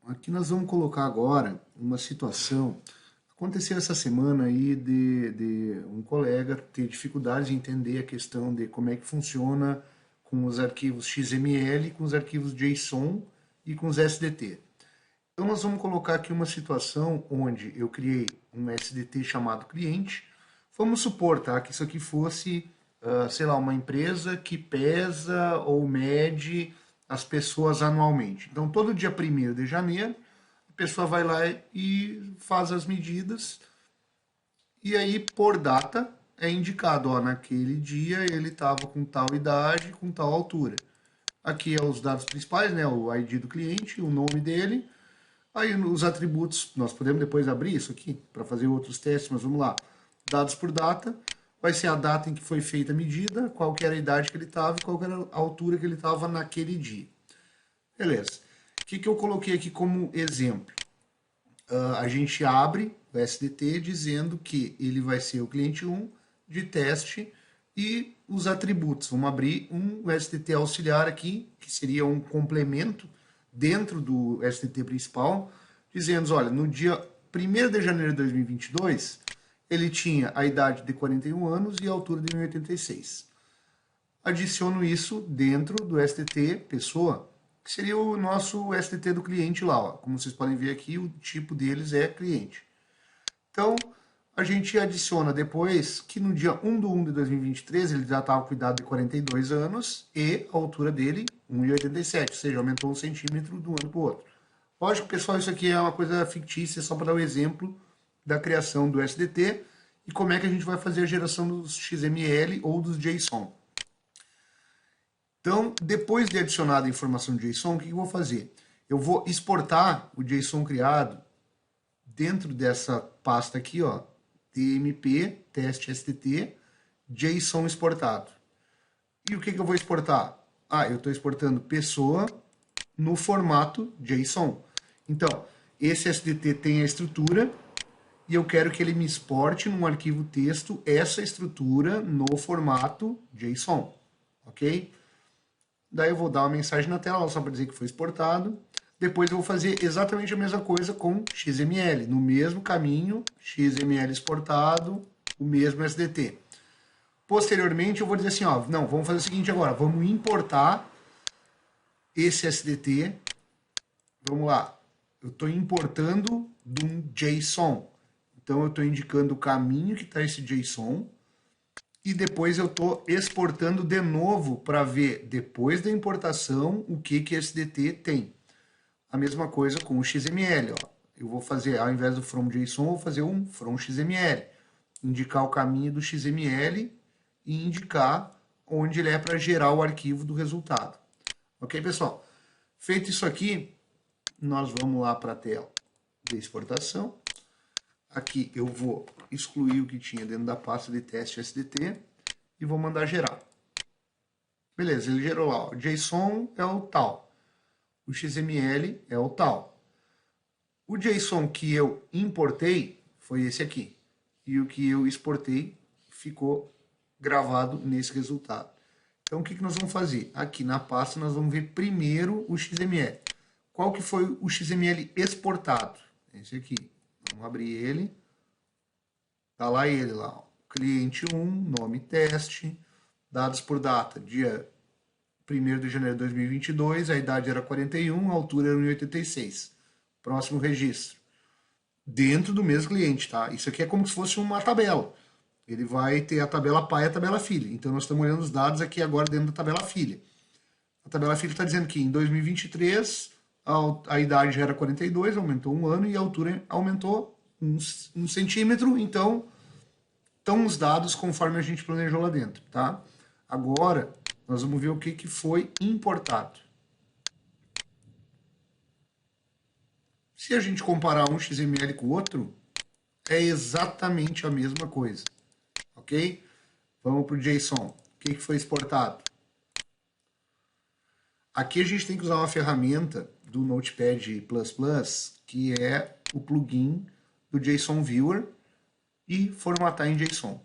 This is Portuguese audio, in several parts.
Aqui nós vamos colocar agora uma situação. Aconteceu essa semana aí de um colega ter dificuldade de entender a questão de como é que funciona com os arquivos XML, com os arquivos JSON e com os SDT. Então nós vamos colocar aqui uma situação onde eu criei um SDT chamado cliente. Vamos supor, tá, que isso aqui fosse, sei lá, uma empresa que pesa ou mede as pessoas anualmente. Então todo dia 1º de janeiro, a pessoa vai lá e faz as medidas e aí por data é indicado, ó, naquele dia ele estava com tal idade, com tal altura. Aqui é os dados principais, né, o ID do cliente, o nome dele. Aí os atributos, nós podemos depois abrir isso aqui para fazer outros testes, mas vamos lá. Dados por data, vai ser a data em que foi feita a medida, qual que era a idade que ele estava e qual que era a altura que ele estava naquele dia. Beleza. O que eu coloquei aqui como exemplo? A gente abre o SDT dizendo que ele vai ser o cliente 1 de teste e os atributos. Vamos abrir um SDT auxiliar aqui, que seria um complemento dentro do SDT principal, dizendo, olha, no dia 1º de janeiro de 2022, ele tinha a idade de 41 anos e a altura de 1,86. Adiciono isso dentro do SDT pessoa, que seria o nosso SDT do cliente lá. Ó. Como vocês podem ver aqui, o tipo deles é cliente. Então, a gente adiciona depois que no dia 1/1 de 2023 ele já estava com idade de 42 anos e a altura dele 1,87, ou seja, aumentou 1 centímetro de um ano para o outro. Lógico, pessoal, isso aqui é uma coisa fictícia, só para dar o exemplo da criação do SDT e como é que a gente vai fazer a geração dos XML ou dos JSON. Então, depois de adicionada a informação de JSON, o que eu vou fazer? Eu vou exportar o JSON criado dentro dessa pasta aqui, ó, tmp, teste STT, JSON exportado. E o que eu vou exportar? Eu estou exportando pessoa no formato JSON. Então, esse SDT tem a estrutura e eu quero que ele me exporte num arquivo texto essa estrutura no formato JSON, ok? Daí eu vou dar uma mensagem na tela só para dizer que foi exportado. Depois eu vou fazer exatamente a mesma coisa com XML, no mesmo caminho, XML exportado, o mesmo SDT. Posteriormente eu vou dizer assim, ó, não, vamos fazer o seguinte agora, vamos importar esse SDT. Vamos lá, eu estou importando de um JSON. Então eu estou indicando o caminho que está esse JSON e depois eu estou exportando de novo para ver, depois da importação, o que esse SDT tem. A mesma coisa com o XML. Ó. Eu vou fazer, ao invés do from JSON, eu vou fazer um from XML. Indicar o caminho do XML e indicar onde ele é para gerar o arquivo do resultado. Ok, pessoal? Feito isso aqui, nós vamos lá para a tela de exportação. Aqui eu vou excluir o que tinha dentro da pasta de teste SDT e vou mandar gerar. Beleza, ele gerou lá. O JSON é o tal. O XML é o tal. O JSON que eu importei foi esse aqui. E o que eu exportei ficou gravado nesse resultado. Então o que nós vamos fazer? Aqui na pasta nós vamos ver primeiro o XML. Qual que foi o XML exportado? Esse aqui. Vamos abrir ele. Tá lá ele lá. Ó. Cliente 1, nome teste, dados por data, dia 1º de janeiro de 2022, a idade era 41, a altura era 1,86. Próximo registro. Dentro do mesmo cliente, tá? Isso aqui é como se fosse uma tabela. Ele vai ter a tabela pai e a tabela filha. Então nós estamos olhando os dados aqui agora dentro da tabela filha. A tabela filha está dizendo que em 2023 a idade já era 42, aumentou um ano e a altura aumentou um centímetro. Então estão os dados conforme a gente planejou lá dentro, tá? Agora nós vamos ver o que foi importado. Se a gente comparar um XML com o outro, é exatamente a mesma coisa, ok? Vamos para o JSON. O que foi exportado? Aqui a gente tem que usar uma ferramenta do Notepad++, que é o plugin do JSON Viewer e formatar em JSON.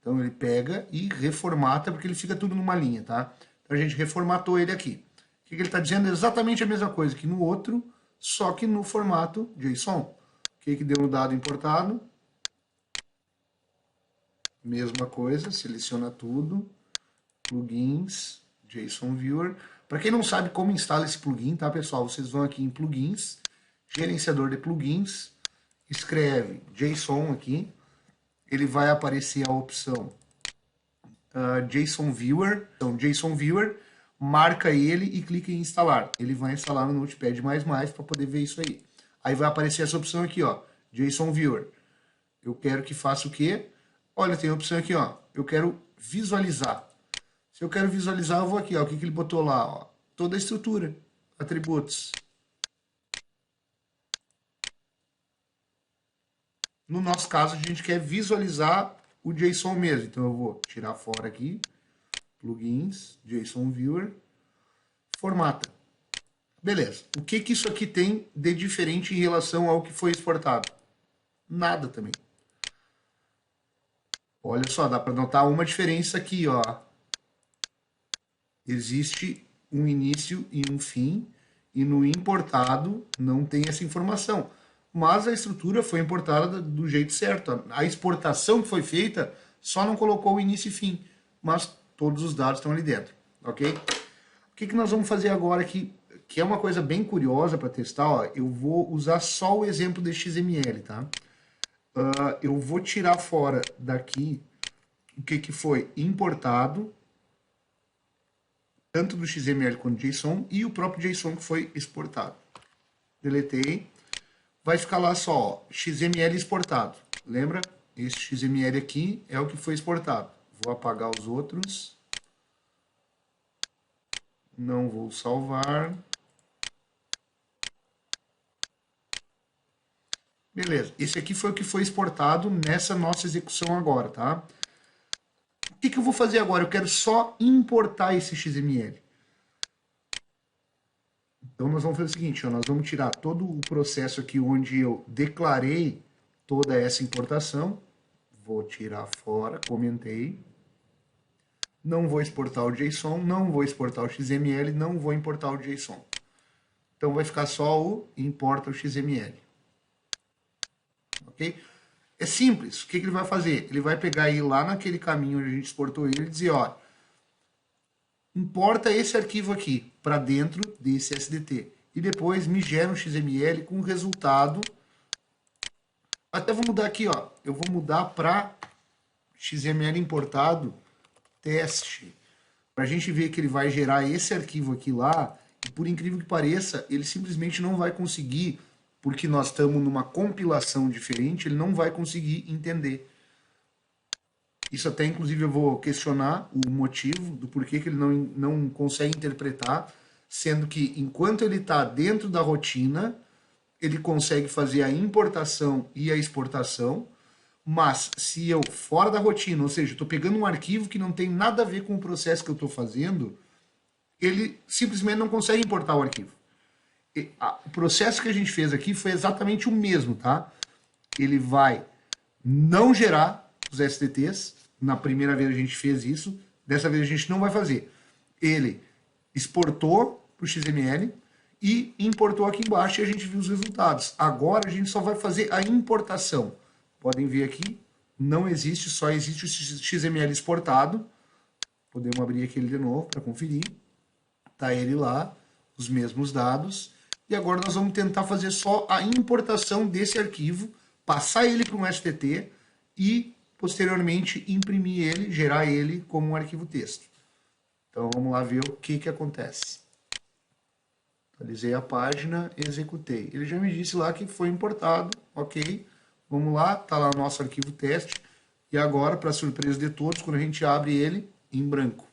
Então ele pega e reformata, porque ele fica tudo numa linha, tá? Então a gente reformatou ele aqui. O que ele está dizendo? É exatamente a mesma coisa que no outro, só que no formato JSON. O que deu no dado importado? Mesma coisa, seleciona tudo, plugins, JSON Viewer. Para quem não sabe como instala esse plugin, tá, pessoal? Vocês vão aqui em plugins, gerenciador de plugins, escreve JSON aqui, ele vai aparecer a opção JSON Viewer. Então, JSON Viewer, marca ele e clica em instalar. Ele vai instalar no Notepad++ para poder ver isso aí. Aí vai aparecer essa opção aqui, ó, JSON Viewer. Eu quero que faça o quê? Olha, tem a opção aqui, ó, eu quero visualizar. Se eu quero visualizar, eu vou aqui, ó, o que ele botou lá, ó, toda a estrutura, atributos. No nosso caso, a gente quer visualizar o JSON mesmo. Então eu vou tirar fora aqui, plugins, JSON Viewer, formata. Beleza. O que isso aqui tem de diferente em relação ao que foi exportado? Nada também. Olha só, dá para notar uma diferença aqui, ó. Existe um início e um fim, e no importado não tem essa informação. Mas a estrutura foi importada do jeito certo. A exportação que foi feita só não colocou o início e fim, mas todos os dados estão ali dentro, ok? O que nós vamos fazer agora aqui, que é uma coisa bem curiosa para testar, ó, eu vou usar só o exemplo de XML, tá? Eu vou tirar fora daqui o que foi importado, tanto do XML quanto do JSON, e o próprio JSON que foi exportado. Deletei. Vai ficar lá só, ó, XML exportado. Lembra? Esse XML aqui é o que foi exportado. Vou apagar os outros. Não vou salvar. Beleza. Esse aqui foi o que foi exportado nessa nossa execução agora, tá? O que eu vou fazer agora? Eu quero só importar esse XML. Então nós vamos fazer o seguinte, ó, nós vamos tirar todo o processo aqui onde eu declarei toda essa importação. Vou tirar fora, comentei. Não vou exportar o JSON, não vou exportar o XML, não vou importar o JSON. Então vai ficar só o importa o XML. Ok? É simples. O que ele vai fazer? Ele vai pegar aí lá naquele caminho onde a gente exportou ele e dizer, ó, importa esse arquivo aqui para dentro desse SDT. E depois me gera um XML com o resultado. Até vou mudar aqui, ó. Eu vou mudar para XML importado teste. Para a gente ver que ele vai gerar esse arquivo aqui lá. E por incrível que pareça, ele simplesmente não vai conseguir, porque nós estamos numa compilação diferente, ele não vai conseguir entender. Isso até, inclusive, eu vou questionar o motivo do porquê que ele não consegue interpretar, sendo que, enquanto ele está dentro da rotina, ele consegue fazer a importação e a exportação, mas se eu, fora da rotina, ou seja, estou pegando um arquivo que não tem nada a ver com o processo que eu estou fazendo, ele simplesmente não consegue importar o arquivo. O processo que a gente fez aqui foi exatamente o mesmo, tá? Ele vai não gerar os STTs. Na primeira vez a gente fez isso, dessa vez a gente não vai fazer. Ele exportou para o XML e importou aqui embaixo e a gente viu os resultados. Agora a gente só vai fazer a importação. Podem ver aqui, não existe, só existe o XML exportado. Podemos abrir aquele de novo para conferir. Está ele lá, os mesmos dados. E agora nós vamos tentar fazer só a importação desse arquivo, passar ele para um STT e posteriormente imprimir ele, gerar ele como um arquivo texto. Então vamos lá ver o que acontece. Atualizei a página, executei. Ele já me disse lá que foi importado, ok. Vamos lá, está lá o nosso arquivo teste. E agora, para surpresa de todos, quando a gente abre ele, em branco.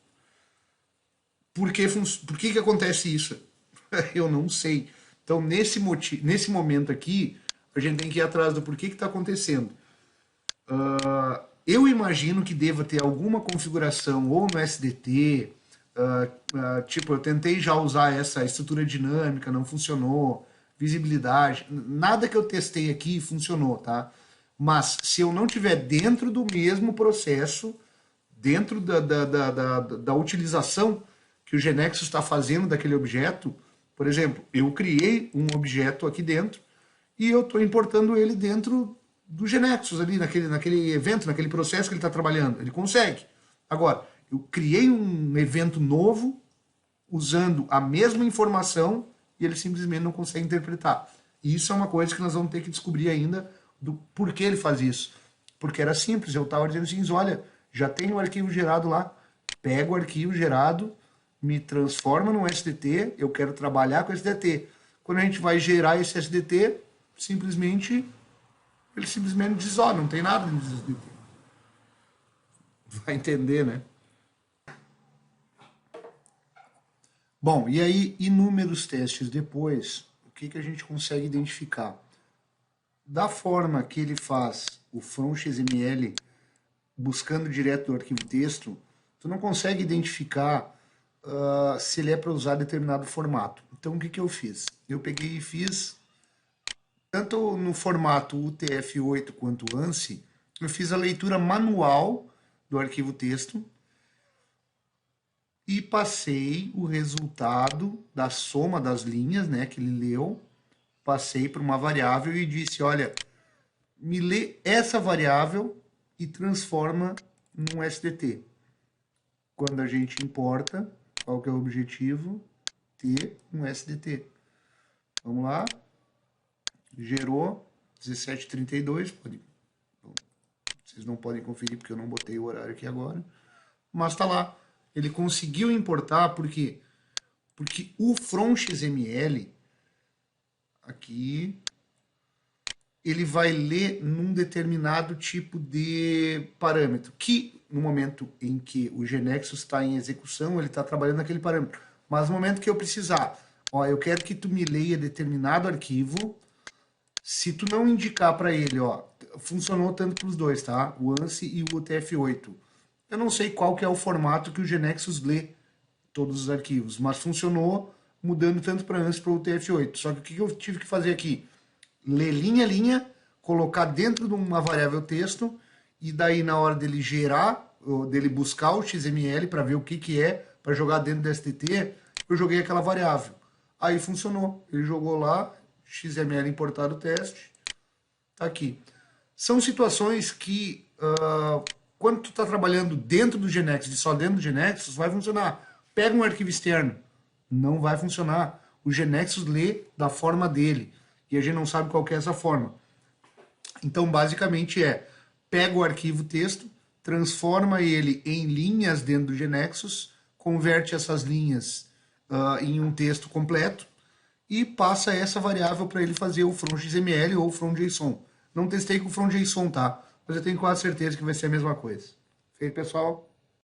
Por que acontece isso? Eu não sei. Então, nesse momento aqui, a gente tem que ir atrás do porquê que está acontecendo. Eu imagino que deva ter alguma configuração ou no SDT, tipo, eu tentei já usar essa estrutura dinâmica, não funcionou, visibilidade, nada que eu testei aqui funcionou, tá? Mas se eu não tiver dentro do mesmo processo, dentro da utilização que o GeneXus está fazendo daquele objeto, Por exemplo, eu criei um objeto aqui dentro e eu estou importando ele dentro do GeneXus ali, naquele evento, naquele processo que ele está trabalhando. Ele consegue. Agora, eu criei um evento novo usando a mesma informação e ele simplesmente não consegue interpretar. E isso é uma coisa que nós vamos ter que descobrir ainda do porquê ele faz isso. Porque era simples, eu estava dizendo assim, olha, já tem o arquivo gerado lá, pega o arquivo gerado, me transforma num SDT, eu quero trabalhar com SDT. Quando a gente vai gerar esse SDT, ele simplesmente diz, ó, não tem nada no SDT. Vai entender, né? Bom, e aí, inúmeros testes depois, o que a gente consegue identificar? Da forma que ele faz o front XML, buscando direto do arquivo texto, tu não consegue identificar se ele é para usar determinado formato. Então, o que eu fiz? Eu peguei e fiz, tanto no formato UTF-8 quanto ANSI, eu fiz a leitura manual do arquivo texto, e passei o resultado da soma das linhas, né, que ele leu, passei para uma variável e disse, olha, me lê essa variável e transforma num SDT. Quando a gente importa, qual que é o objetivo? Ter um SDT. Vamos lá. Gerou 17h32. Vocês não podem conferir porque eu não botei o horário aqui agora. Mas está lá. Ele conseguiu importar porque o front XML aqui ele vai ler num determinado tipo de parâmetro, que no momento em que o GeneXus está em execução, ele está trabalhando naquele parâmetro. Mas no momento que eu precisar, ó, eu quero que tu me leia determinado arquivo, se tu não indicar para ele, ó, funcionou tanto para os dois, tá? O ANSI e o UTF-8. Eu não sei qual que é o formato que o GeneXus lê todos os arquivos, mas funcionou mudando tanto para ANSI para o UTF-8. Só que o que eu tive que fazer aqui? Ler linha a linha, colocar dentro de uma variável texto, e daí na hora dele gerar, dele buscar o XML para ver o que é, para jogar dentro do STT, eu joguei aquela variável. Aí funcionou. Ele jogou lá, XML importado teste, tá aqui. São situações que, quando tu está trabalhando dentro do GeneXus, só dentro do GeneXus, vai funcionar. Pega um arquivo externo, não vai funcionar. O GeneXus lê da forma dele. E a gente não sabe qual que é essa forma. Então, basicamente pega o arquivo texto, transforma ele em linhas dentro do GeneXus, converte essas linhas em um texto completo e passa essa variável para ele fazer o front XML ou o front JSON. Não testei com o front JSON, tá? Mas eu tenho quase certeza que vai ser a mesma coisa. Feito, pessoal?